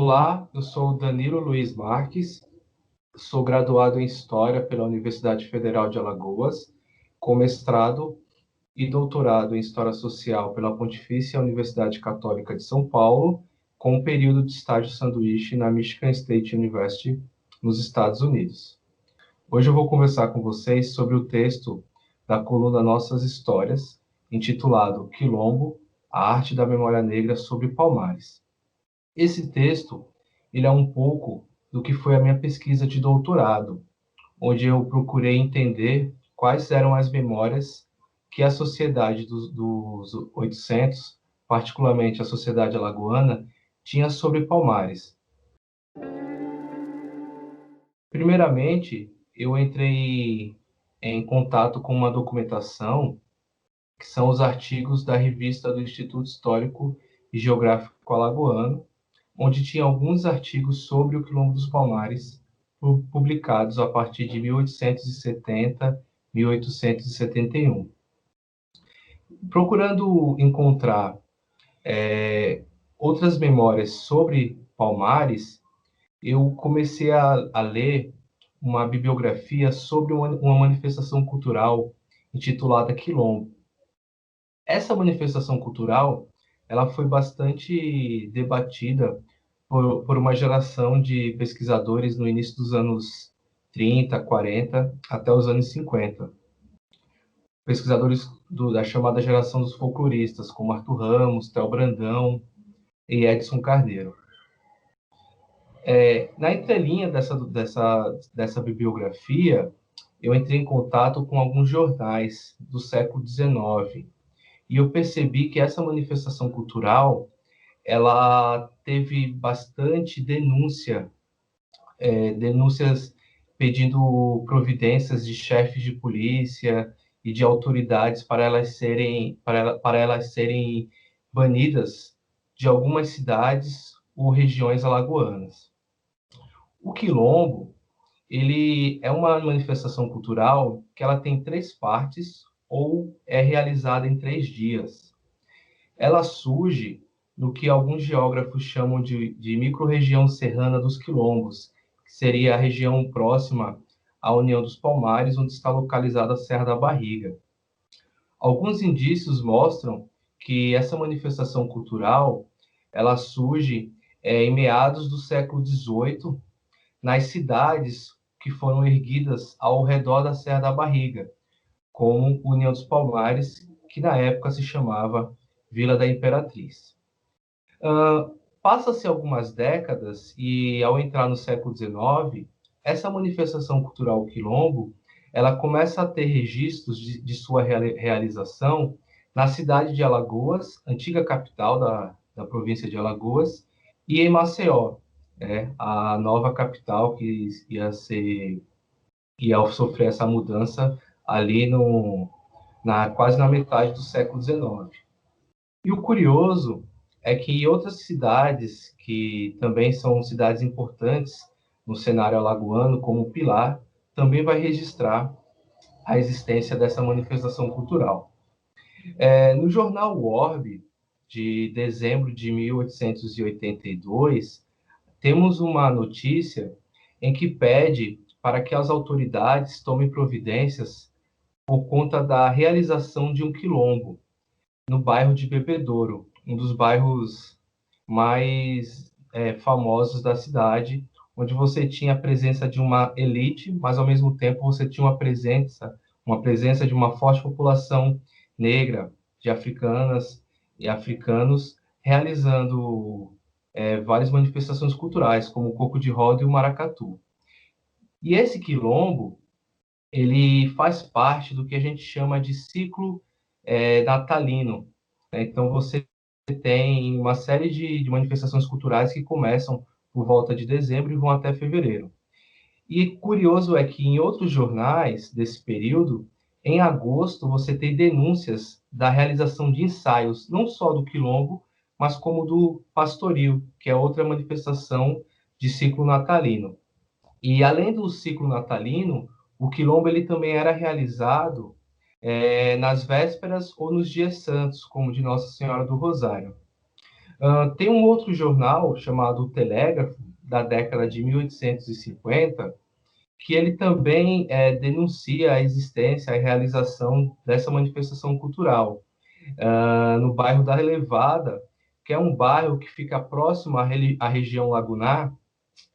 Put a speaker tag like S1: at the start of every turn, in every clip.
S1: Olá, eu sou o Danilo Luiz Marques, sou graduado em História pela Universidade Federal de Alagoas, com mestrado e doutorado em História Social pela Pontifícia Universidade Católica de São Paulo, com um período de estágio sanduíche na Michigan State University, nos Estados Unidos. Hoje eu vou conversar com vocês sobre o texto da coluna Nossas Histórias, intitulado Quilombo, a arte da memória negra sobre Palmares. Esse texto, ele é um pouco do que foi a minha pesquisa de doutorado, onde eu procurei entender quais eram as memórias que a sociedade dos 800, particularmente a sociedade alagoana, tinha sobre Palmares. Primeiramente, eu entrei em contato com uma documentação que são os artigos da revista do Instituto Histórico e Geográfico Alagoano, onde tinha alguns artigos sobre o Quilombo dos Palmares, publicados a partir de 1870, 1871. Procurando encontrar outras memórias sobre Palmares, eu comecei a ler uma bibliografia sobre uma manifestação cultural intitulada Quilombo. Essa manifestação cultural, ela foi bastante debatida por uma geração de pesquisadores no início dos anos 30, 40, até os anos 50. Pesquisadores da chamada geração dos folcloristas, como Arthur Ramos, Théo Brandão e Edson Carneiro. Na entrelinha dessa bibliografia, eu entrei em contato com alguns jornais do século XIX, e eu percebi que essa manifestação cultural ela teve bastante denúncias pedindo providências de chefes de polícia e de autoridades para elas serem banidas de algumas cidades ou regiões alagoanas. O Quilombo, ele é uma manifestação cultural que ela tem 3 partes ou é realizada em 3 dias. Ela surge no que alguns geógrafos chamam de microrregião serrana dos Quilombos, que seria a região próxima à União dos Palmares, onde está localizada a Serra da Barriga. Alguns indícios mostram que essa manifestação cultural ela surge em meados do século XVIII, nas cidades que foram erguidas ao redor da Serra da Barriga, como União dos Palmares, que na época se chamava Vila da Imperatriz. Passa-se algumas décadas e, ao entrar no século XIX, essa manifestação cultural quilombo, ela começa a ter registros de sua realização na cidade de Alagoas, antiga capital da província de Alagoas, e em Maceió, a nova capital que ia sofrer essa mudança ali quase na metade do século XIX. E o curioso é que outras cidades, que também são cidades importantes no cenário alagoano, como Pilar, também vai registrar a existência dessa manifestação cultural. No jornal O Orbe, de dezembro de 1882, temos uma notícia em que pede para que as autoridades tomem providências por conta da realização de um quilombo no bairro de Bebedouro, um dos bairros mais famosos da cidade, onde você tinha a presença de uma elite, mas ao mesmo tempo você tinha uma presença de uma forte população negra, de africanas e africanos, realizando várias manifestações culturais, como o coco de roda e o maracatu. E esse quilombo, ele faz parte do que a gente chama de ciclo natalino. Então, você tem uma série de manifestações culturais que começam por volta de dezembro e vão até fevereiro. E curioso é que em outros jornais desse período, em agosto, você tem denúncias da realização de ensaios, não só do quilombo, mas como do pastoril, que é outra manifestação de ciclo natalino. E além do ciclo natalino, o quilombo ele também era realizado nas vésperas ou nos dias santos, como de Nossa Senhora do Rosário. Tem um outro jornal chamado O Telégrafo, da década de 1850, que ele também denuncia a existência e realização dessa manifestação cultural no bairro da Relevada, que é um bairro que fica próximo à região lagunar,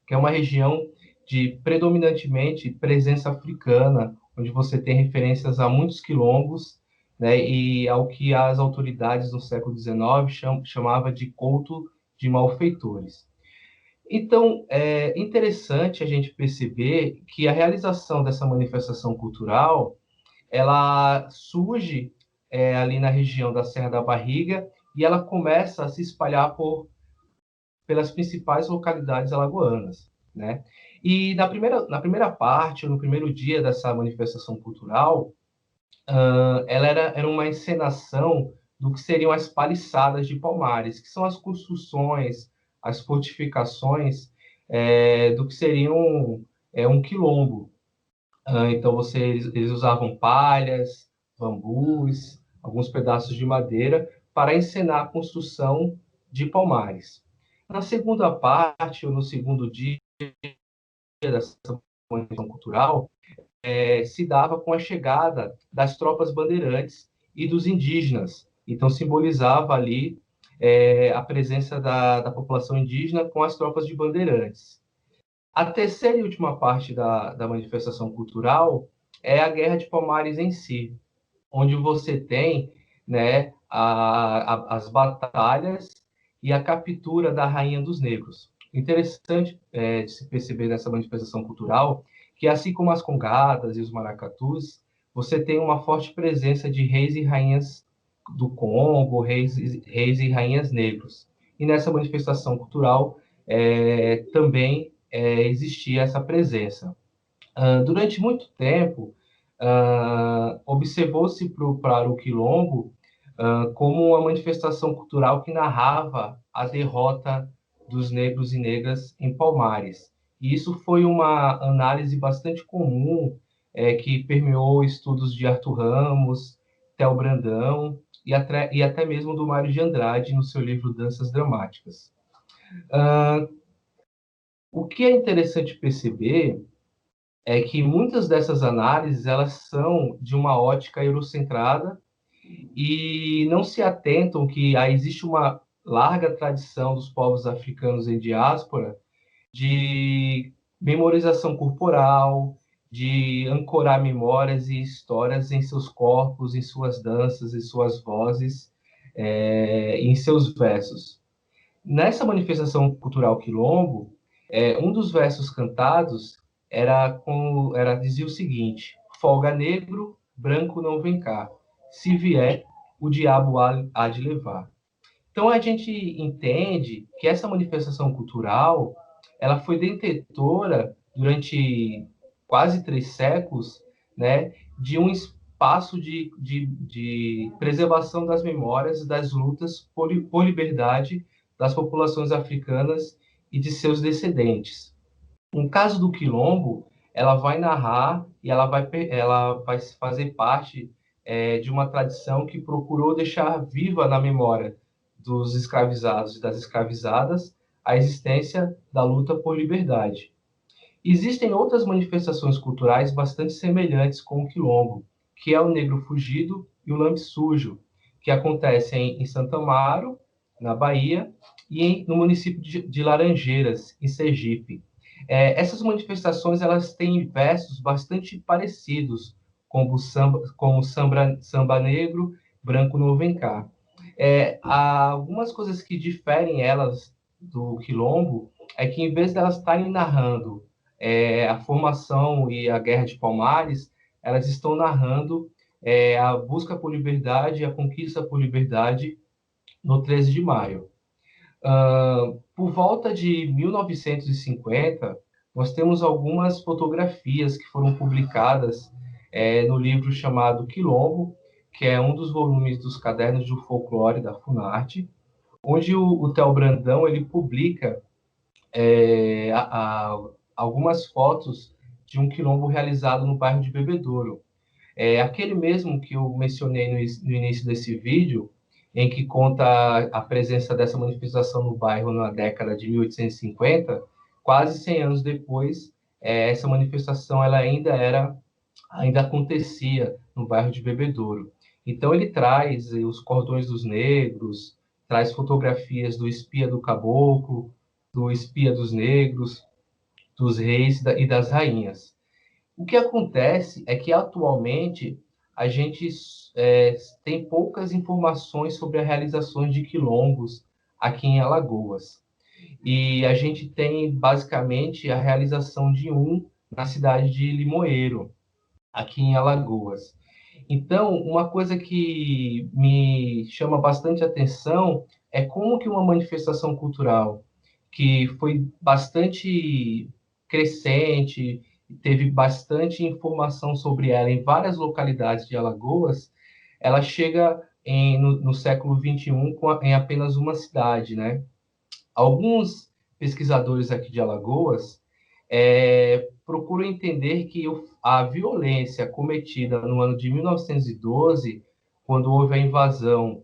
S1: que é uma região de predominantemente presença africana, onde você tem referências a muitos quilombos, né, e ao que as autoridades no século XIX chamava de couto de malfeitores. Então, é interessante a gente perceber que a realização dessa manifestação cultural, ela surge ali na região da Serra da Barriga e ela começa a se espalhar pelas principais localidades alagoanas, né? E na primeira parte, no primeiro dia dessa manifestação cultural, ela era uma encenação do que seriam as paliçadas de Palmares, que são as construções, as fortificações do que seriam um quilombo. Então, eles usavam palhas, bambus, alguns pedaços de madeira para encenar a construção de Palmares. Na segunda parte, ou no segundo dia dessa manifestação cultural, se dava com a chegada das tropas bandeirantes e dos indígenas. Então, simbolizava ali a presença da população indígena com as tropas de bandeirantes. A terceira e última parte da manifestação cultural é a Guerra de Palmares em si, onde você tem, né, as batalhas e a captura da Rainha dos Negros. Interessante de se perceber nessa manifestação cultural que, assim como as congadas e os maracatus, você tem uma forte presença de reis e rainhas do Congo, reis e rainhas negros. E nessa manifestação cultural também existia essa presença. Durante muito tempo, observou-se para o Quilombo como uma manifestação cultural que narrava a derrota dos negros e negras em Palmares. E isso foi uma análise bastante comum, que permeou estudos de Arthur Ramos, Theo Brandão e até mesmo do Mário de Andrade no seu livro Danças Dramáticas. O que é interessante perceber é que muitas dessas análises elas são de uma ótica eurocentrada e não se atentam que existe uma larga tradição dos povos africanos em diáspora de memorização corporal, de ancorar memórias e histórias em seus corpos, em suas danças, em suas vozes, em seus versos. Nessa manifestação cultural quilombo, um dos versos cantados dizia o seguinte: folga negro, branco não vem cá. Se vier, o diabo há de levar. Então a gente entende que essa manifestação cultural ela foi detentora durante quase 3 séculos, né, de um espaço de preservação das memórias das lutas por liberdade das populações africanas e de seus descendentes. No caso do Quilombo, ela vai narrar e ela vai fazer parte de uma tradição que procurou deixar viva na memória dos escravizados e das escravizadas a existência da luta por liberdade. Existem outras manifestações culturais bastante semelhantes com o Quilombo, que é o Negro Fugido e o Lambe Sujo, que acontecem em Santa Amaro, na Bahia, e no município de Laranjeiras, em Sergipe. Essas manifestações elas têm versos bastante parecidos, como samba negro, branco não vem cá. Há algumas coisas que diferem elas do Quilombo é que, em vez de elas estarem narrando a formação e a Guerra de Palmares, elas estão narrando a busca por liberdade e a conquista por liberdade no 13 de maio. Por volta de 1950, nós temos algumas fotografias que foram publicadas no livro chamado Quilombo, que é um dos volumes dos Cadernos do Folclore da Funarte, onde o Theo Brandão ele publica algumas fotos de um quilombo realizado no bairro de Bebedouro. Aquele mesmo que eu mencionei no início desse vídeo, em que conta a presença dessa manifestação no bairro na década de 1850. Quase 100 anos depois, essa manifestação ela ainda acontecia no bairro de Bebedouro. Então ele traz os cordões dos negros, traz fotografias do espia do caboclo, do espia dos negros, dos reis e das rainhas. O que acontece é que atualmente a gente tem poucas informações sobre as realizações de quilombos aqui em Alagoas. E a gente tem basicamente a realização de um na cidade de Limoeiro, aqui em Alagoas. Então, uma coisa que me chama bastante atenção é como que uma manifestação cultural que foi bastante crescente, teve bastante informação sobre ela em várias localidades de Alagoas, ela chega no século XXI em apenas uma cidade, né? Alguns pesquisadores aqui de Alagoas procuram entender que a violência cometida no ano de 1912, quando houve a invasão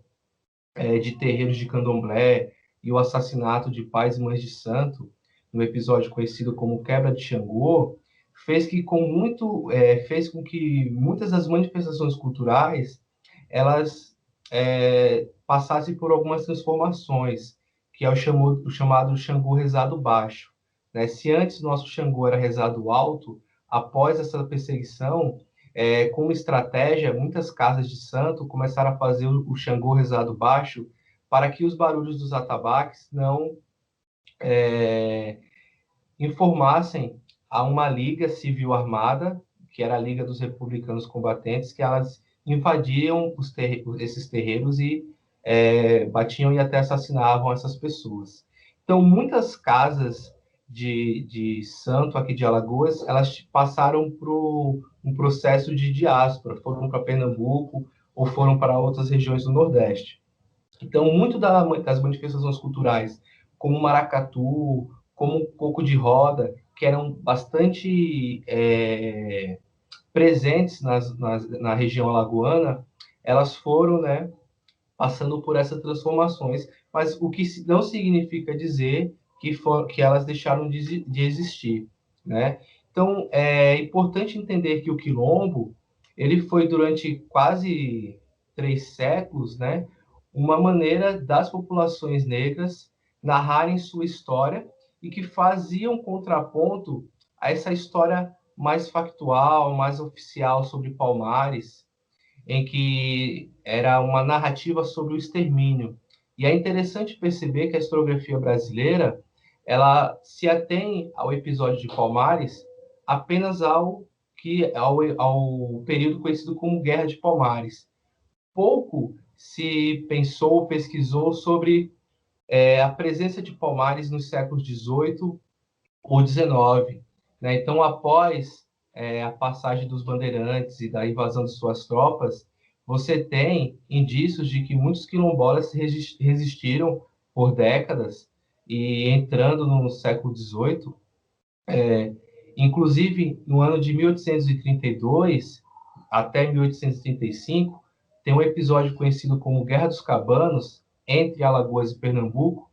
S1: de terreiros de candomblé e o assassinato de pais e mães de santo, no episódio conhecido como Quebra de Xangô, fez com que muitas das manifestações culturais elas passassem por algumas transformações, que é o chamado Xangô rezado baixo. Né? Se antes nosso Xangô era rezado alto, após essa perseguição, como estratégia, muitas casas de santo começaram a fazer o Xangô rezado baixo para que os barulhos dos atabaques não informassem a uma liga civil armada, que era a Liga dos Republicanos Combatentes, que elas invadiam esses terreiros e batiam e até assassinavam essas pessoas. Então, muitas casas de santo aqui de Alagoas, elas passaram por um processo de diáspora, foram para Pernambuco ou foram para outras regiões do Nordeste. Então, muito das manifestações culturais, como o maracatu, como o coco de roda, que eram bastante presentes na região alagoana, elas foram, né, passando por essas transformações, mas o que não significa dizer que elas deixaram de existir, né? Então, é importante entender que o quilombo, ele foi durante quase 3 séculos, né, uma maneira das populações negras narrarem sua história e que faziam contraponto a essa história mais factual, mais oficial sobre Palmares, em que era uma narrativa sobre o extermínio. E é interessante perceber que a historiografia brasileira ela se atém ao episódio de Palmares apenas ao período conhecido como Guerra de Palmares. Pouco se pensou ou pesquisou sobre a presença de Palmares nos séculos XVIII ou XIX. Né? Então, após a passagem dos bandeirantes e da invasão de suas tropas, você tem indícios de que muitos quilombolas resistiram por décadas e entrando no século XVIII, inclusive no ano de 1832 até 1835, tem um episódio conhecido como Guerra dos Cabanos, entre Alagoas e Pernambuco,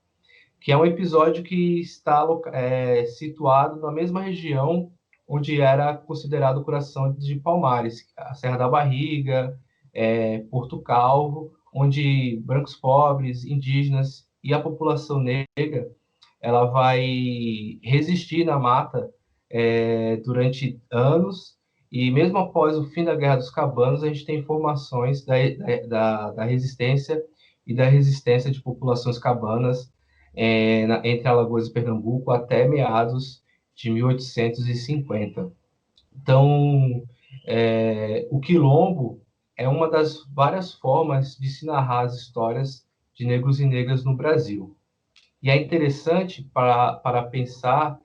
S1: que é um episódio que está situado na mesma região onde era considerado o coração de Palmares, a Serra da Barriga, Porto Calvo, onde brancos pobres, indígenas e a população negra ela vai resistir na mata durante anos, e mesmo após o fim da Guerra dos Cabanos, a gente tem informações da resistência e da resistência de populações cabanas entre Alagoas e Pernambuco até meados de 1850. Então, o quilombo é uma das várias formas de se narrar as histórias de negros e negras no Brasil. E é interessante para pensar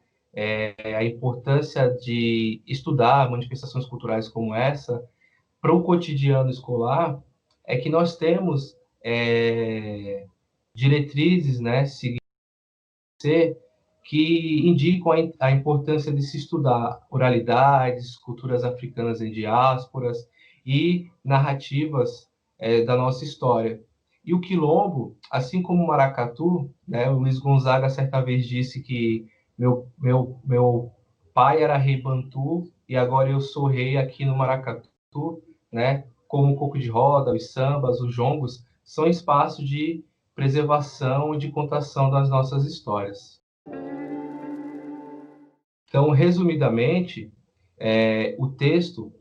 S1: a importância de estudar manifestações culturais como essa para o cotidiano escolar, é que nós temos diretrizes, né, que indicam a importância de se estudar oralidades, culturas africanas em diásporas e narrativas da nossa história. E o quilombo, assim como o maracatu, né, o Luiz Gonzaga certa vez disse que meu pai era rei Bantu e agora eu sou rei aqui no Maracatu, né? Como o coco de roda, os sambas, os jongos, são espaços de preservação e de contação das nossas histórias. Então, resumidamente, o texto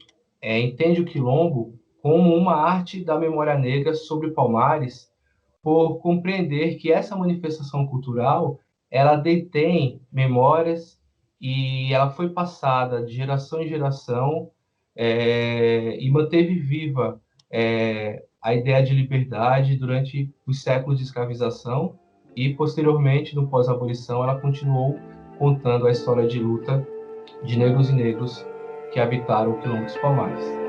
S1: entende o quilombo como uma arte da memória negra sobre Palmares, por compreender que essa manifestação cultural ela detém memórias e ela foi passada de geração em geração e manteve viva a ideia de liberdade durante os séculos de escravização e posteriormente no pós-abolição ela continuou contando a história de luta de negros e negros que habitaram o Quilombo dos Palmares.